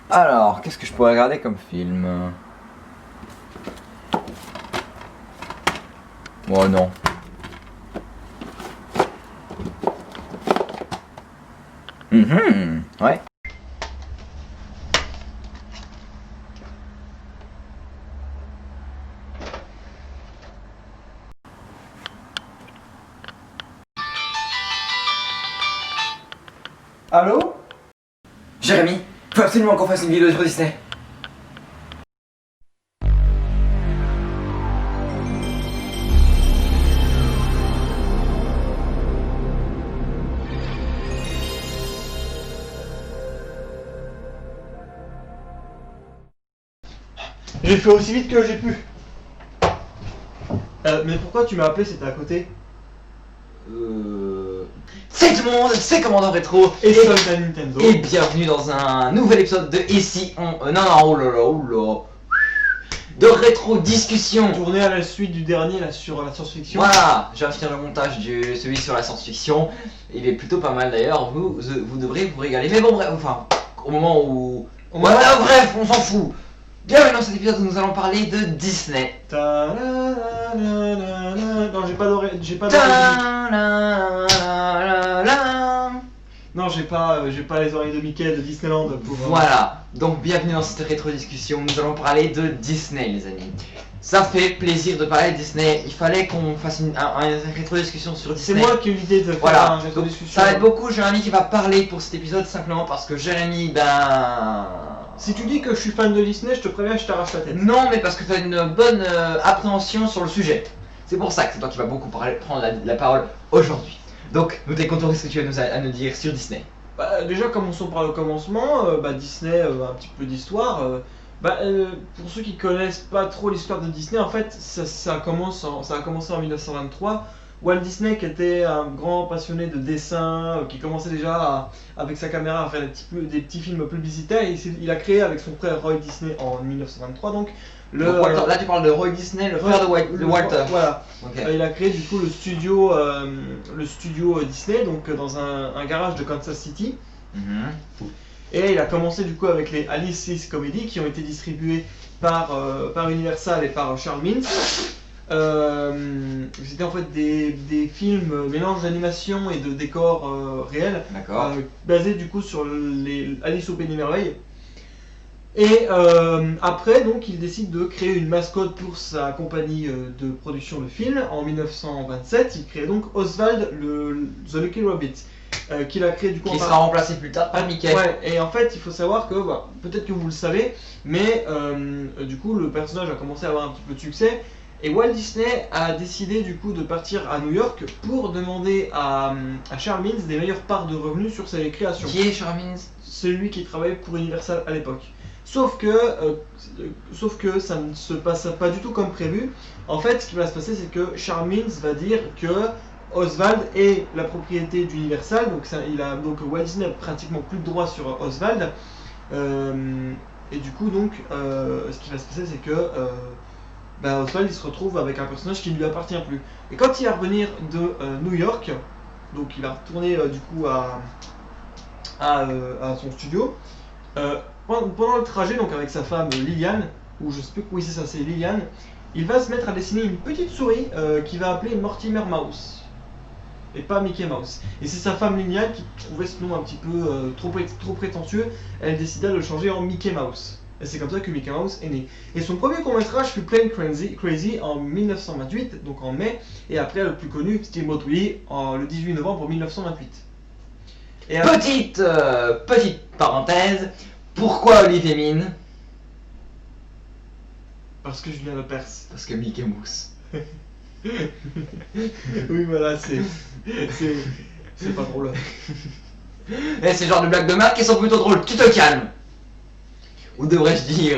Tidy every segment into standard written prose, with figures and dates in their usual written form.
Alors, qu'est-ce que je pourrais regarder comme film? Oh non. Ouais. Allô? Jérémy, faut absolument qu'on fasse une vidéo sur Disney. J'ai fait aussi vite que j'ai pu. Mais pourquoi tu m'as appelé? C'était à côté. Salut tout le monde, c'est Commandant Rétro Et Soldat Nintendo. et bienvenue dans un nouvel épisode de Et si on... non, oh là là, oh là. De Rétro Discussion. Tourné à la suite du dernier là sur la science-fiction. Voilà, je viens de finir le montage de celui sur la science-fiction. Il est plutôt pas mal d'ailleurs, vous devrez vous régaler. Mais bon bref, enfin, au moment où... Voilà, bref, on s'en fout. Bienvenue dans cet épisode où nous allons parler de Disney. Non, j'ai pas d'oreille. Non, j'ai pas les oreilles de Mickey de Disneyland pour. Voilà, donc bienvenue dans cette rétro-discussion. Nous allons parler de Disney, les amis. Ça fait plaisir de parler de Disney. Il fallait qu'on fasse une rétro-discussion sur C'est Disney. moi qui ai eu l'idée de faire Voilà, une donc, rétro-discussion. ça va être beaucoup Jérémy qui va parler pour cet épisode simplement parce que Jérémy, ben... Si tu dis que je suis fan de Disney, je te préviens, je t'arrache la tête. Non, mais parce que tu as une bonne appréhension sur le sujet. C'est pour ça que c'est toi qui vas beaucoup prendre la parole aujourd'hui. Donc, nous t'écoutons ce que tu as à nous dire sur Disney. Bah, déjà, commençons par le commencement. Disney, un petit peu d'histoire. Pour ceux qui connaissent pas trop l'histoire de Disney, en fait, ça a commencé en 1923. Walt Disney, qui était un grand passionné de dessin, qui commençait déjà avec sa caméra à faire des petits films publicitaires, il a créé avec son frère Roy Disney en 1923 donc Donc, Walter, là tu parles de Roy Disney, le frère de Walter. Voilà. Okay. Il a créé du coup le studio Disney donc dans un garage de Kansas City. Et il a commencé du coup avec les Alice's Comedy qui ont été distribués par Universal et par Charles Mintz. C'était en fait des films mélange d'animation et de décors réels, basés du coup sur les Alice au Pays des Merveilles. Et après, donc, il décide de créer une mascotte pour sa compagnie de production de films. En 1927, il crée donc Oswald The Lucky Rabbit, qu'il a créé du coup. Qui sera remplacé plus tard par Mickey. Ouais, et en fait, il faut savoir que, peut-être que vous le savez, mais du coup, le personnage a commencé à avoir un petit peu de succès. Et Walt Disney a décidé du coup de partir à New York pour demander à Charles Mintz des meilleures parts de revenus sur ses créations. Qui est Charles Mintz? Celui qui travaillait pour Universal à l'époque. Sauf que ça ne se passe pas du tout comme prévu. En fait, ce qui va se passer, c'est que Charles Mintz va dire que Oswald est la propriété d'Universal, donc Walt Disney n'a pratiquement plus de droit sur Oswald. Et du coup, donc, ce qui va se passer, c'est que Oswald il se retrouve avec un personnage qui ne lui appartient plus. Et quand il va revenir de New York, donc il va retourner du coup à son studio. Pendant le trajet, donc avec sa femme Liliane, ou je sais plus, oui c'est ça, c'est Liliane, il va se mettre à dessiner une petite souris qu'il va appeler Mortimer Mouse, et pas Mickey Mouse. Et c'est sa femme Liliane qui trouvait ce nom un petit peu trop prétentieux, elle décida de le changer en Mickey Mouse. Et c'est comme ça que Mickey Mouse est né. Et son premier court-métrage fut Plain Crazy en 1928, donc en mai, et après le plus connu, Steamboat Willie, le 18 novembre 1928. Et petite parenthèse, pourquoi Olivier Mine? Parce que Julien Lepers. Parce que Mickey Mouse. Oui voilà, c'est pas drôle. Et c'est le genre de blagues de merde qui sont plutôt drôles, tu te calmes. Ou devrais-je dire...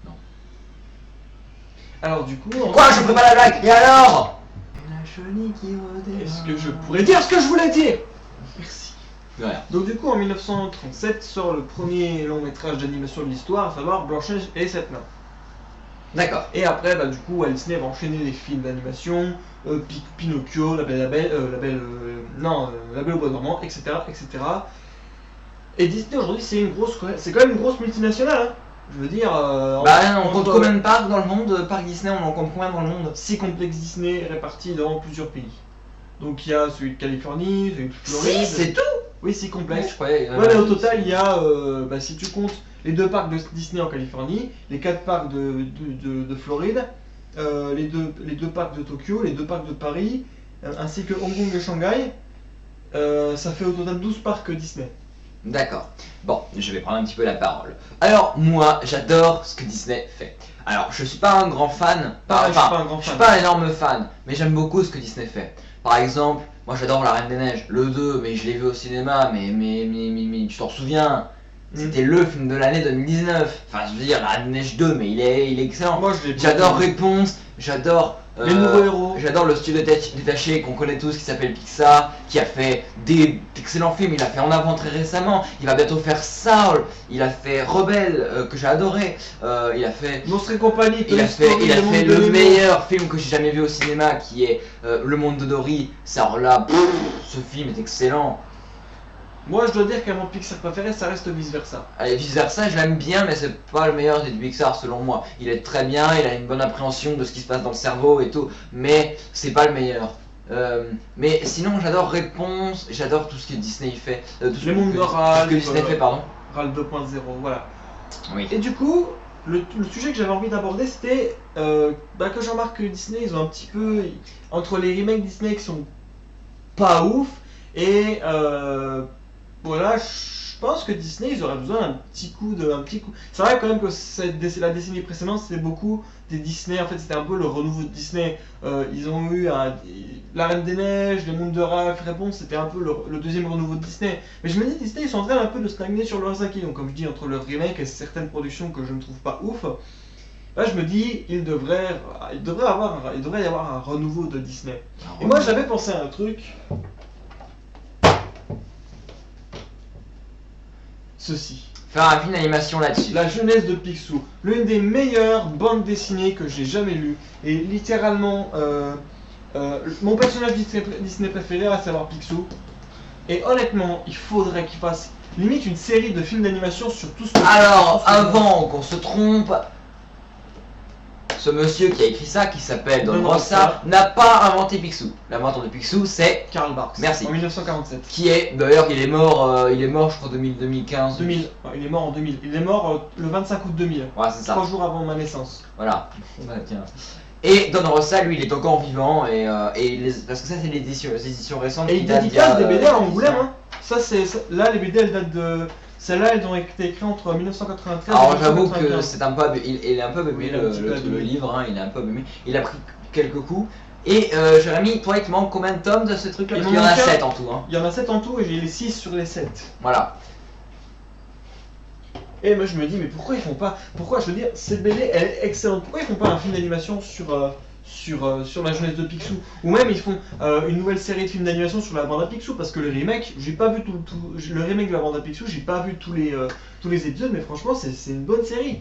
Non. Alors du coup... Quoi, je ferai pas la blague? Et alors? La chenille qui redémarre. Est-ce que je pourrais dire ce que je voulais dire? Merci. De rien. Donc du coup en 1937 sort le premier long métrage d'animation de l'histoire, à savoir Blanche-Neige et les 7 nains. D'accord. Et après du coup Walt Disney va enchaîner les films d'animation, Pinocchio, La Belle au Bois dormant, etc. etc. Et Disney aujourd'hui c'est quand même une grosse multinationale. Hein. Je veux dire. On compte combien de parcs dans le monde? Parcs Disney, on en compte combien dans le monde? 6 complexes Disney répartis dans plusieurs pays. Donc il y a celui de Californie, celui de Floride. C'est tout? Oui, 6 complexes. Je croyais. Ouais, mais au total, il y a, si tu comptes les 2 parcs de Disney en Californie, les 4 parcs de Floride, les deux parcs de Tokyo, les 2 parcs de Paris, ainsi que Hong Kong et Shanghai, ça fait au total 12 parcs Disney. D'accord. Bon, je vais prendre un petit peu la parole. Alors, moi, j'adore ce que Disney fait. Alors, je suis pas un grand fan. Pareil, je suis pas un énorme fan, mais j'aime beaucoup ce que Disney fait. Par exemple, moi j'adore La Reine des Neiges, le 2, mais je l'ai vu au cinéma, mais tu t'en souviens? C'était le film de l'année 2019. Enfin, je veux dire, La Reine des Neiges 2, mais il est excellent. Moi, je l'ai J'adore Réponse, j'adore les nouveaux héros. J'adore le studio détaché qu'on connaît tous qui s'appelle Pixar, qui a fait d'excellents films. Il a fait En Avant très récemment, il va bientôt faire Saul, il a fait Rebelle que j'ai adoré, il a fait Monstres et compagnie, il a fait le meilleur film que j'ai jamais vu au cinéma qui est Le Monde de Dory. Ça, alors là, ce film est excellent. Moi, je dois dire qu'à mon Pixar préféré, ça reste Vice Versa. Allez, Vice Versa, je l'aime bien, mais c'est pas le meilleur des Pixar selon moi. Il est très bien, il a une bonne appréhension de ce qui se passe dans le cerveau et tout, mais c'est pas le meilleur. Mais sinon, j'adore Réponse, j'adore tout ce que Disney fait. Les mondes de Ralph, tout ce que Disney fait, pardon. Ralph 2.0, voilà. Oui. Et du coup, le sujet que j'avais envie d'aborder, c'était que je remarque que Disney, ils ont un petit peu. Entre les remakes Disney qui sont pas ouf, et voilà, je pense que Disney, ils auraient besoin d'un petit coup. C'est vrai quand même que la décennie précédente, c'était beaucoup des Disney. En fait, c'était un peu le renouveau de Disney. Ils ont eu La Reine des Neiges, Les Mondes de Ralph, Réponse, c'était un peu le deuxième renouveau de Disney. Mais je me dis, Disney, ils sont en train un peu de stagner sur leurs acquis. Donc, comme je dis, entre leurs remakes et certaines productions que je ne trouve pas ouf, là, je me dis, il devrait y avoir un renouveau de Disney. Et moi, j'avais pensé à un truc. Ceci. Faire un film d'animation là-dessus. La jeunesse de Picsou, l'une des meilleures bandes dessinées que j'ai jamais lues. Et littéralement, mon personnage Disney préféré, à savoir Picsou. Et honnêtement, il faudrait qu'il fasse limite une série de films d'animation sur tout ce que... Alors, avant qu'on se trompe, ce monsieur qui a écrit ça, qui s'appelle Don Rossa, n'a pas inventé Picsou. L'inventeur de Picsou, c'est Karl Barks. Merci. En 1947. Qui est, d'ailleurs, il est mort, je crois, 2015. 2000. Ouais, il est mort en 2000. Il est mort le 25 août 2000. Ouais, c'est ça. 3 jours avant ma naissance. Voilà. Tiens. Et Don Rossa, lui, il est encore vivant, parce que ça, c'est les éditions récentes. Et il dédicace des BD à Angoulême. Hein. Là, les BD, elles datent de... Celles-là, elles ont été écrites entre 1993 et 1995. Alors j'avoue que c'est un peu il est un peu abîmé le livre, hein, il est un peu abîmé. Il a pris quelques coups. Et Jérémy, toi il te manque combien de tomes de ce truc là? Parce qu'il y en a 7 en tout. Hein. Il y en a 7 en tout et j'ai les 6 sur les 7. Voilà. Et moi je me dis, mais pourquoi ils font pas... Pourquoi, je veux dire, cette BD elle est excellente. Pourquoi ils font pas un film d'animation sur la jeunesse de Picsou? Ou même ils font une nouvelle série de films d'animation sur la bande à Picsou, parce que le remake, j'ai pas vu le remake de la bande à Picsou, j'ai pas vu tous les épisodes, mais franchement c'est une bonne série.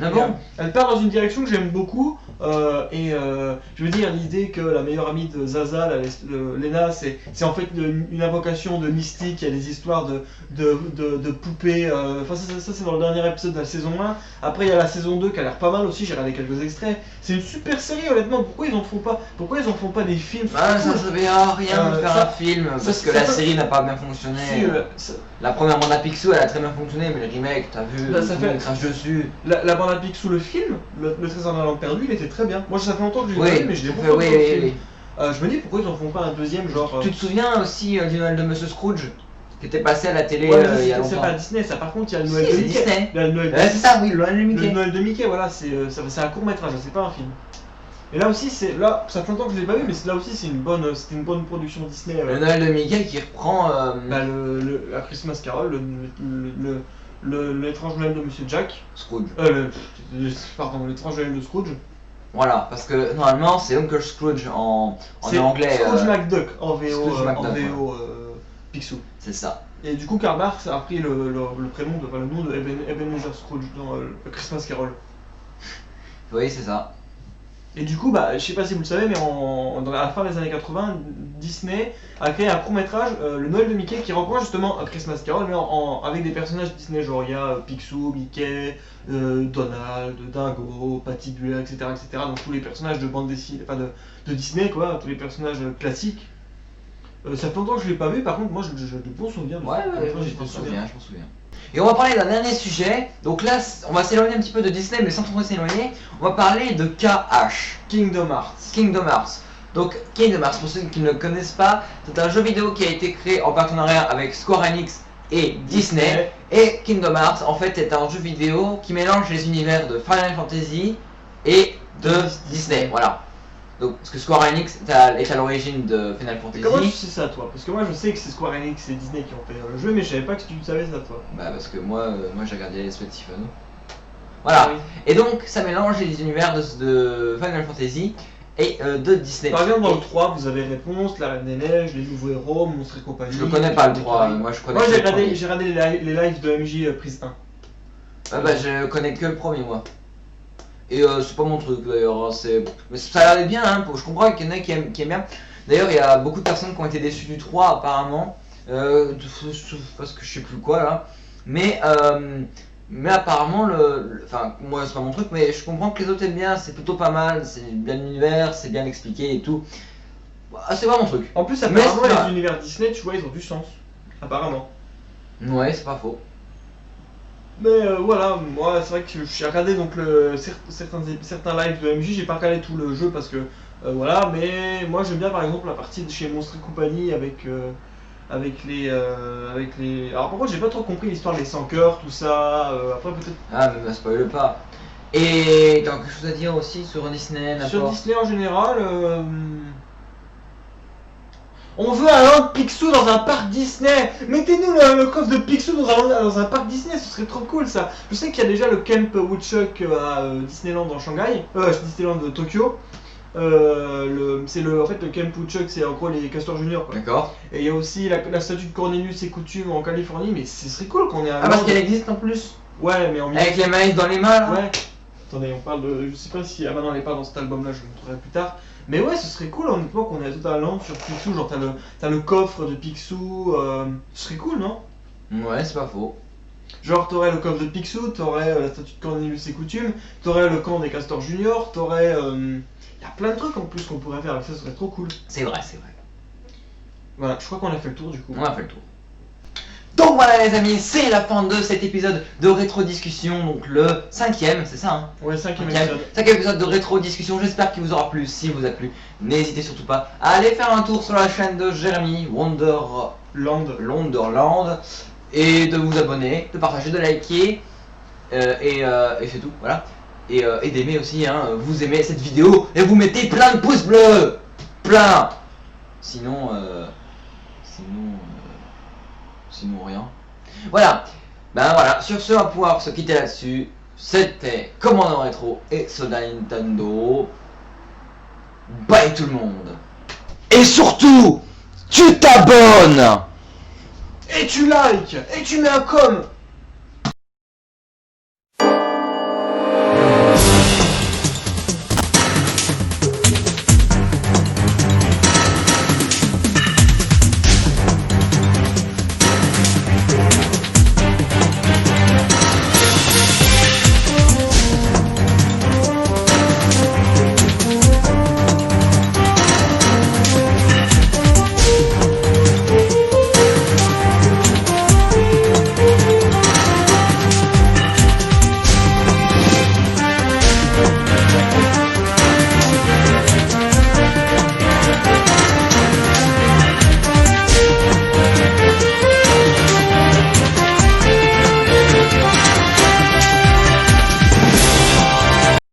Ah bon? Elle part dans une direction que j'aime beaucoup, je veux dire, l'idée que la meilleure amie de Zaza, Lena, c'est en fait une invocation de mystique. Il y a des histoires de poupées, enfin ça c'est dans le dernier épisode de la saison 1. Après il y a la saison 2 qui a l'air pas mal aussi, j'ai regardé quelques extraits. C'est une super série honnêtement, pourquoi ils en font pas des films? Ah, ça servait à rien de faire un film, parce que la série n'a pas bien fonctionné. Si, la première bande à Picsou elle a très bien fonctionné, mais le remake, t'as vu, ça fait le crash dessus. La bande à Picsou, le film, le Trésor d'un Land perdu, il était très bien. Moi ça fait longtemps que je l'ai vu, mais je l'ai beaucoup oui. Je me dis pourquoi ils en font pas un deuxième genre... Tu te souviens aussi du Noël de Monsieur Scrooge qui était passé à la télé ouais, il y a longtemps? C'est pas Disney, ça par contre il y a le Noël de Mickey. Disney. C'est ça, oui, le Noël de Mickey. Le Noël de Mickey, voilà, c'est un court métrage, c'est pas un film. Et là aussi, ça fait longtemps que je l'ai pas vu, mais là aussi c'était une bonne production Disney. Le Noël de Mickey qui reprend... la Christmas Carol, l'étrange Noël de Monsieur Jack. Scrooge. L'étrange Noël de Scrooge. Voilà, parce que normalement c'est Uncle Scrooge en anglais. Scrooge McDuck en VO, Picsou. C'est ça. Et du coup, Karl Barks a pris le nom de Ebenezer Scrooge dans Christmas Carol. Oui, c'est ça. Et du coup, bah, je sais pas si vous le savez, mais dans la fin des années 80, Disney a créé un court-métrage, le Noël de Mickey, qui reprend justement un Christmas Carol, mais avec des personnages Disney, genre il y a Picsou, Mickey, Donald, Dingo, Patibulaire, etc., etc. Donc tous les personnages de bande dessinée, enfin de Disney, quoi, tous les personnages classiques. Ça fait longtemps que je l'ai pas vu, par contre, moi j'ai de bons souvenirs. Ouais, je m'en souviens. Et on va parler d'un dernier sujet. Donc là, on va s'éloigner un petit peu de Disney, mais sans trop s'éloigner. On va parler de KH. Kingdom Hearts. Kingdom Hearts. Donc Kingdom Hearts, pour ceux qui ne le connaissent pas, c'est un jeu vidéo qui a été créé en partenariat avec Square Enix et Disney. Et Kingdom Hearts, en fait, est un jeu vidéo qui mélange les univers de Final Fantasy et de Disney. Voilà. Donc, parce que Square Enix est à l'origine de Final Fantasy. Comment tu sais ça, toi? Parce que moi je sais que c'est Square Enix et Disney qui ont fait le jeu, mais je savais pas que tu savais ça, toi. Bah, parce que moi j'ai regardé les Sweat Siphon. Voilà. Ah oui. Et donc, ça mélange les univers de Final Fantasy et de Disney. Par exemple, dans le 3, vous avez Réponse, La Reine des Neiges, Les Nouveaux Héros, Monstres et compagnie. Je le connais pas le 3, moi je connais Moi que j'ai le premier. regardé les lives de MJ prise 1. Ah bah, je connais que le premier, moi. Et c'est pas mon truc d'ailleurs, hein, mais ça a l'air bien, hein, je comprends qu'il y en a qui aiment bien. D'ailleurs, il y a beaucoup de personnes qui ont été déçues du 3 apparemment, parce que je sais plus quoi là. Mais apparemment, enfin moi c'est pas mon truc, mais je comprends que les autres aiment bien, c'est plutôt pas mal, c'est bien l'univers, c'est bien expliqué et tout. Bah, c'est pas mon truc. En plus, Mais apparemment, c'est pas- les univers Disney, tu vois, ils ont du sens. Apparemment. Ouais, c'est pas faux. Mais voilà, moi c'est vrai que j'ai regardé donc certains lives de MJ, j'ai pas regardé tout le jeu parce que voilà, mais moi j'aime bien par exemple la partie de chez Monstres et compagnie avec les. Alors par contre j'ai pas trop compris l'histoire des sans cœurs, tout ça, après peut-être. Ah, mais spoil pas. Et t'as quelque chose à dire aussi sur Disney, Sur n'importe. Disney en général, on veut un land Picsou dans un parc Disney. Mettez-nous le coffre de Picsou dans un parc Disney, ce serait trop cool ça. Je sais qu'il y a déjà le Camp Woodchuck à Disneyland en Shanghai, Disneyland de Tokyo. En fait le Camp Woodchuck, c'est en gros les Castors Junior, quoi. D'accord. Et il y a aussi la statue de Cornelius et Coutume en Californie, mais ce serait cool qu'on ait un Ah, parce land- qu'elle existe en plus. Ouais, mais en Avec les maïs dans les mains là. Ouais. Attendez, on parle de. Je sais pas si. Ah bah non, elle est pas dans cet album là, je le montrerai plus tard. Mais ouais, ce serait cool honnêtement qu'on ait tout un land sur Picsou. Genre, t'as le coffre de Picsou. Ce serait cool, non? Ouais, c'est pas faux. Genre, t'aurais le coffre de Picsou, t'aurais la statue de Cornelius et Coutume, t'aurais le camp des Castors Junior, t'aurais. Y a plein de trucs en plus qu'on pourrait faire, ça serait trop cool. C'est vrai, c'est vrai. Voilà, je crois qu'on a fait le tour du coup. On a fait le tour. Donc voilà les amis, c'est la fin de cet épisode de Rétro Discussion, donc le 5ème, c'est ça hein? Ouais, 5ème Cinquième épisode. cinquième épisode de Rétro Discussion, j'espère qu'il vous aura plu. Si vous a plu, n'hésitez surtout pas à aller faire un tour sur la chaîne de Jérémy Wonderland et de vous abonner, de partager, de liker et c'est tout, voilà. Et d'aimer aussi, hein, vous aimez cette vidéo et vous mettez plein de pouces bleus, plein. Sinon rien. Voilà. Ben voilà, sur ce, on va pouvoir se quitter là-dessus. C'était Commandant Rétro et Soda Nintendo. Bye tout le monde. Et surtout, tu t'abonnes. Et tu likes, et tu mets un com.